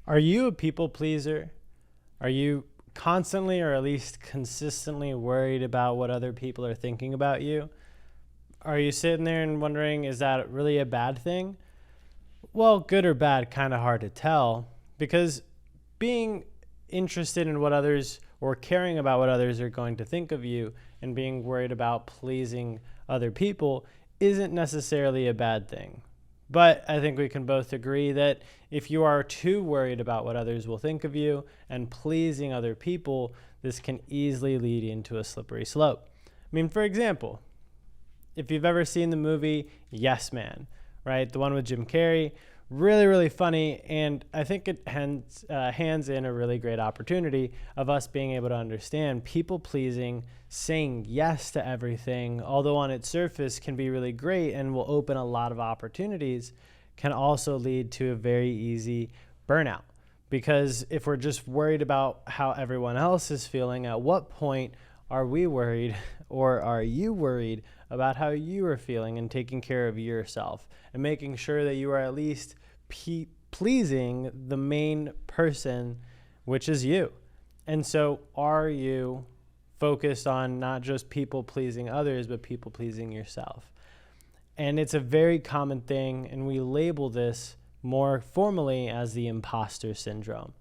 Are you a people pleaser? Are you constantly or at least consistently worried about what other people are thinking about you? Are you sitting there and wondering, is that really a bad thing? Well, good or bad, kind of hard to tell, because being interested in what others or caring about what others are going to think of you and being worried about pleasing other people isn't necessarily a bad thing. But I think we can both agree that if you are too worried about what others will think of you and pleasing other people, this can easily lead into a slippery slope. I mean, for example, if you've ever seen the movie Yes Man, right? The one with Jim Carrey, really, really funny. And I think it hands in a really great opportunity of us being able to understand people pleasing, saying yes to everything, although on its surface can be really great and will open a lot of opportunities, can also lead to a very easy burnout. Because if we're just worried about how everyone else is feeling, at what point are we worried, or are you worried about how you are feeling and taking care of yourself and making sure that you are at least pleasing the main person, which is you? And so are you focused on not just people pleasing others, but people pleasing yourself? And it's a very common thing, and we label this more formally as the imposter syndrome.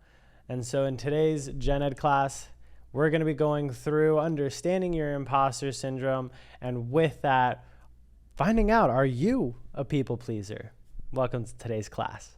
And so in today's Gen Ed class, we're going to be going through understanding your imposter syndrome, and with that, finding out, are you a people pleaser? Welcome to today's class.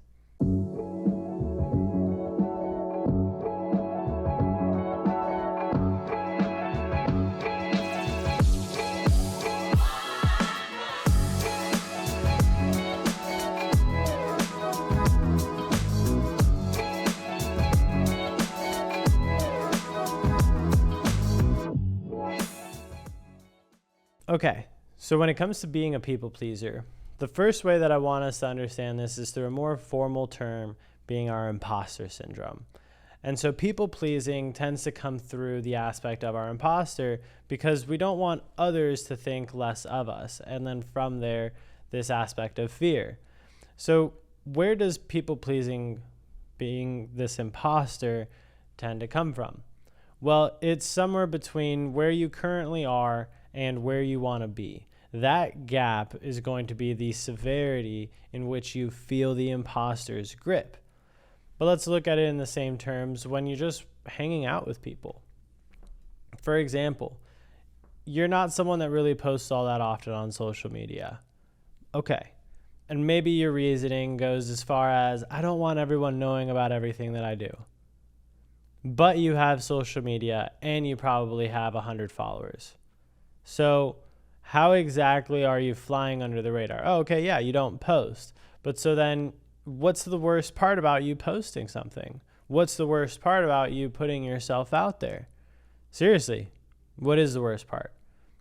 Okay, so when it comes to being a people pleaser, the first way that I want us to understand this is through a more formal term, being our imposter syndrome. And so people pleasing tends to come through the aspect of our imposter because we don't want others to think less of us. And then from there, this aspect of fear. So where does people pleasing, being this imposter, tend to come from? Well, it's somewhere between where you currently are and where you want to be. That gap is going to be the severity in which you feel the imposter's grip. But let's look at it in the same terms when you're just hanging out with people. For example, you're not someone that really posts all that often on social media. Okay. And maybe your reasoning goes as far as, I don't want everyone knowing about everything that I do. But you have social media and you probably have 100 followers. So how exactly are you flying under the radar? Oh, okay, yeah, you don't post. But so then what's the worst part about you posting something? What's the worst part about you putting yourself out there? Seriously, what is the worst part?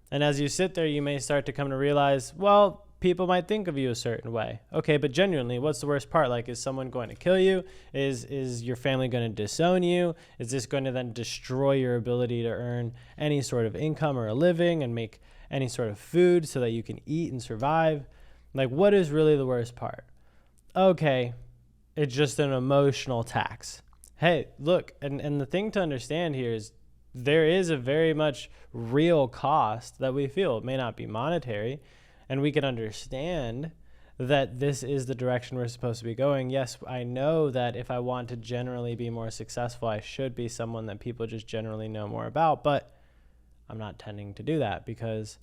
And as you sit there, you may start to come to realize, well, people might think of you a certain way. Okay, but genuinely, what's the worst part? Like, is someone going to kill you? Is your family going to disown you? Is this going to then destroy your ability to earn any sort of income or a living and make any sort of food so that you can eat and survive? Like, what is really the worst part? Okay, it's just an emotional tax. Hey, look, and the thing to understand here is there is a very much real cost that we feel. It may not be monetary, and we can understand that this is the direction we're supposed to be going. Yes, I know that if I want to generally be more successful, I should be someone that people just generally know more about, but I'm not tending to do that because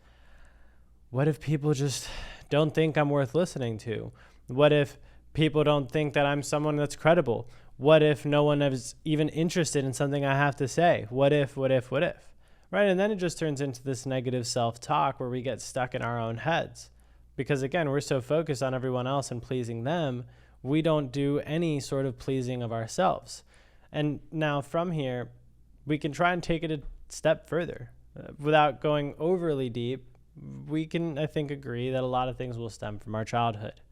what if people just don't think I'm worth listening to? What if people don't think that I'm someone that's credible? What if no one is even interested in something I have to say? What if? Right? And then it just turns into this negative self-talk where we get stuck in our own heads. Because again, we're so focused on everyone else and pleasing them, we don't do any sort of pleasing of ourselves. And now from here, we can try and take it a step further. Without going overly deep, we can, I think, agree that a lot of things will stem from our childhood.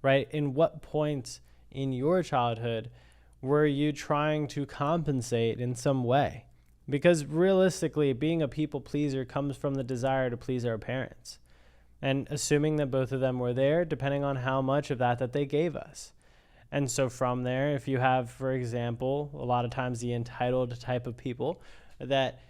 Right? In what points in your childhood were you trying to compensate in some way? Because realistically, being a people pleaser comes from the desire to please our parents. And assuming that both of them were there, depending on how much of that they gave us. And so from there, if you have, for example, a lot of times the entitled type of people that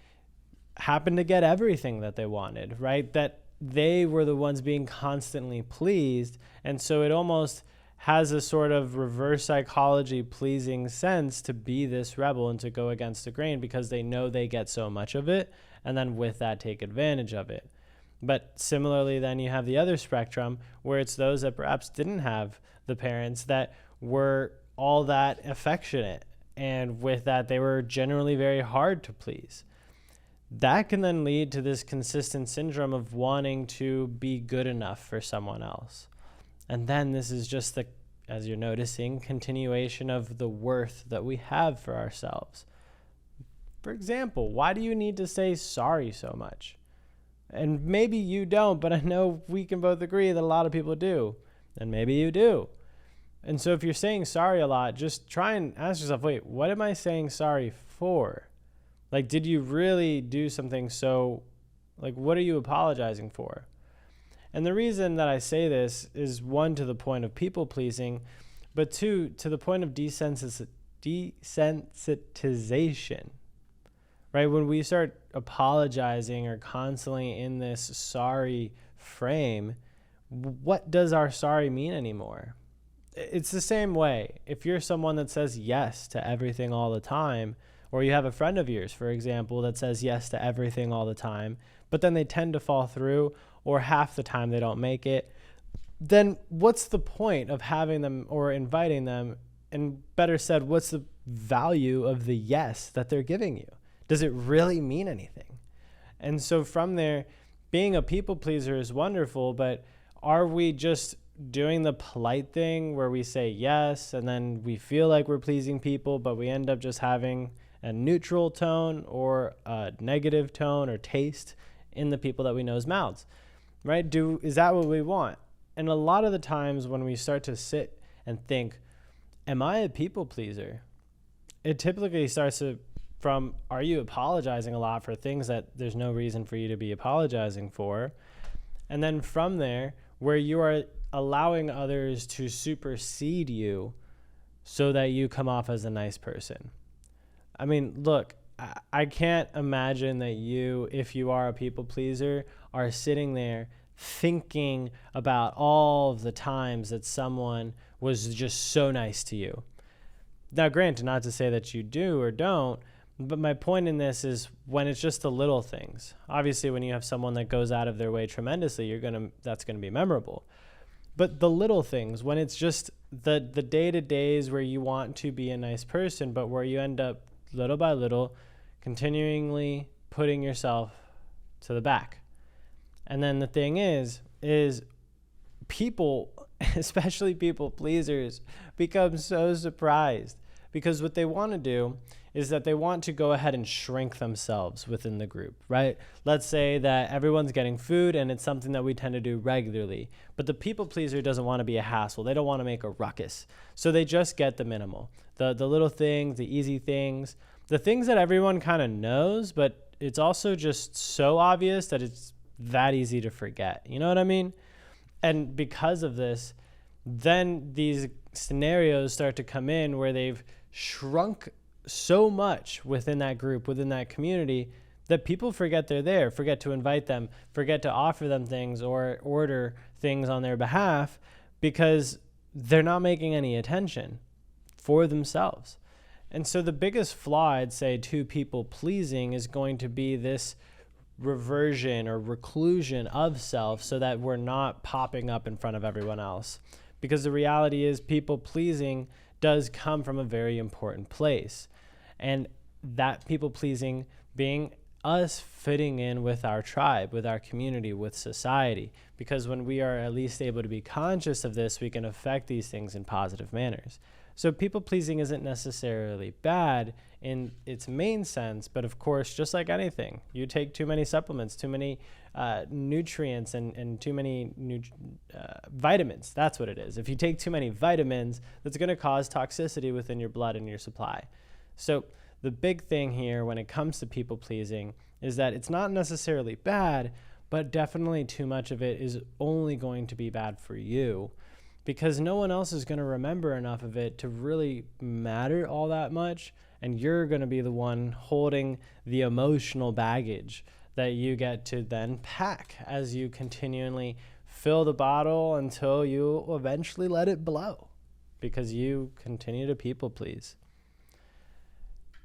happen to get everything that they wanted, right? That they were the ones being constantly pleased. And so it almost has a sort of reverse psychology pleasing sense to be this rebel and to go against the grain because they know they get so much of it, and then with that take advantage of it. But similarly, then you have the other spectrum where it's those that perhaps didn't have the parents that were all that affectionate, and with that they were generally very hard to please. That can then lead to this consistent syndrome of wanting to be good enough for someone else. And then this is just the, as you're noticing, continuation of the worth that we have for ourselves. For example, why do you need to say sorry so much? And maybe you don't, but I know we can both agree that a lot of people do. And maybe you do. And so if you're saying sorry a lot, just try and ask yourself, wait, what am I saying sorry for? Like, did you really do something so, like, what are you apologizing for? And the reason that I say this is, one, to the point of people pleasing, but two, to the point of desensitization, right? When we start apologizing or constantly in this sorry frame, what does our sorry mean anymore? It's the same way. If you're someone that says yes to everything all the time, or you have a friend of yours, for example, that says yes to everything all the time, but then they tend to fall through, or half the time they don't make it, then what's the point of having them or inviting them? And better said, what's the value of the yes that they're giving you? Does it really mean anything? And so from there, being a people pleaser is wonderful, but are we just doing the polite thing where we say yes and then we feel like we're pleasing people, but we end up just having a neutral tone or a negative tone or taste in the people that we know's mouths, right? Is that what we want? And a lot of the times when we start to sit and think, am I a people pleaser? It typically starts from, are you apologizing a lot for things that there's no reason for you to be apologizing for? And then from there, where you are allowing others to supersede you so that you come off as a nice person. I mean, look, I can't imagine that you, if you are a people pleaser, are sitting there thinking about all of the times that someone was just so nice to you. Now, granted, not to say that you do or don't, but my point in this is when it's just the little things. Obviously, when you have someone that goes out of their way tremendously, that's gonna be memorable. But the little things, when it's just the day-to-days where you want to be a nice person, but where you end up little by little continually putting yourself to the back. And then the thing is people, especially people pleasers, become so surprised because what they want to do is that they want to go ahead and shrink themselves within the group, right? Let's say that everyone's getting food and it's something that we tend to do regularly, but the people pleaser doesn't want to be a hassle. They don't want to make a ruckus. So they just get the minimal, the little things, the easy things, the things that everyone kind of knows, but it's also just so obvious that it's that easy to forget. You know what I mean? And because of this, then these scenarios start to come in where they've shrunk so much within that group, within that community, that people forget they're there, forget to invite them, forget to offer them things or order things on their behalf because they're not making any attention for themselves. And so the biggest flaw, I'd say, to people pleasing is going to be this reversion or reclusion of self so that we're not popping up in front of everyone else. Because the reality is people pleasing does come from a very important place. And that people pleasing being us fitting in with our tribe, with our community, with society. Because when we are at least able to be conscious of this, we can affect these things in positive manners. So people pleasing isn't necessarily bad in its main sense, but of course, just like anything, you take too many supplements, too many nutrients and too many vitamins. That's what it is. If you take too many vitamins, that's going to cause toxicity within your blood and your supply. So the big thing here when it comes to people pleasing is that it's not necessarily bad, but definitely too much of it is only going to be bad for you. because no one else is going to remember enough of it to really matter all that much. And you're going to be the one holding the emotional baggage that you get to then pack as you continually fill the bottle until you eventually let it blow because you continue to people please.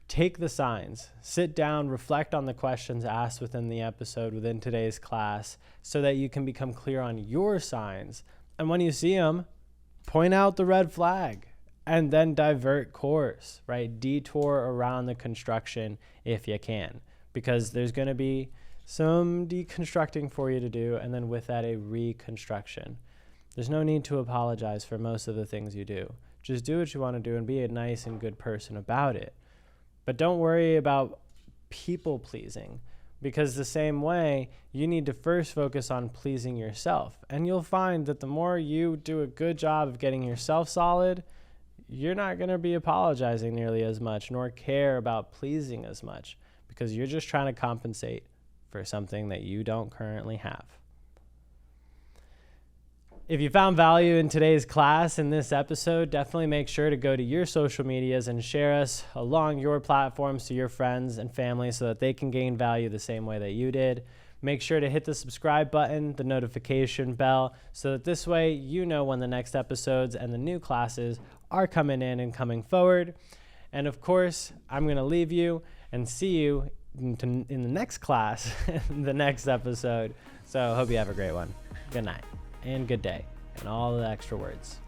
Take the signs, sit down, reflect on the questions asked within the episode within today's class so that you can become clear on your signs. And when you see them, point out the red flag and then divert course, right? Detour around the construction if you can, because there's going to be some deconstructing for you to do, and then with that, a reconstruction. There's no need to apologize for most of the things you do. Just do what you want to do and be a nice and good person about it. But don't worry about people pleasing, because the same way, you need to first focus on pleasing yourself. And you'll find that the more you do a good job of getting yourself solid, you're not going to be apologizing nearly as much, nor care about pleasing as much, because you're just trying to compensate for something that you don't currently have. If you found value in today's class, in this episode, definitely make sure to go to your social medias and share us along your platforms to your friends and family so that they can gain value the same way that you did. Make sure to hit the subscribe button, the notification bell, so that this way you know when the next episodes and the new classes are coming in and coming forward. And of course, I'm going to leave you and see you in the next class, in the next episode. So I hope you have a great one. Good night and good day and all the extra words.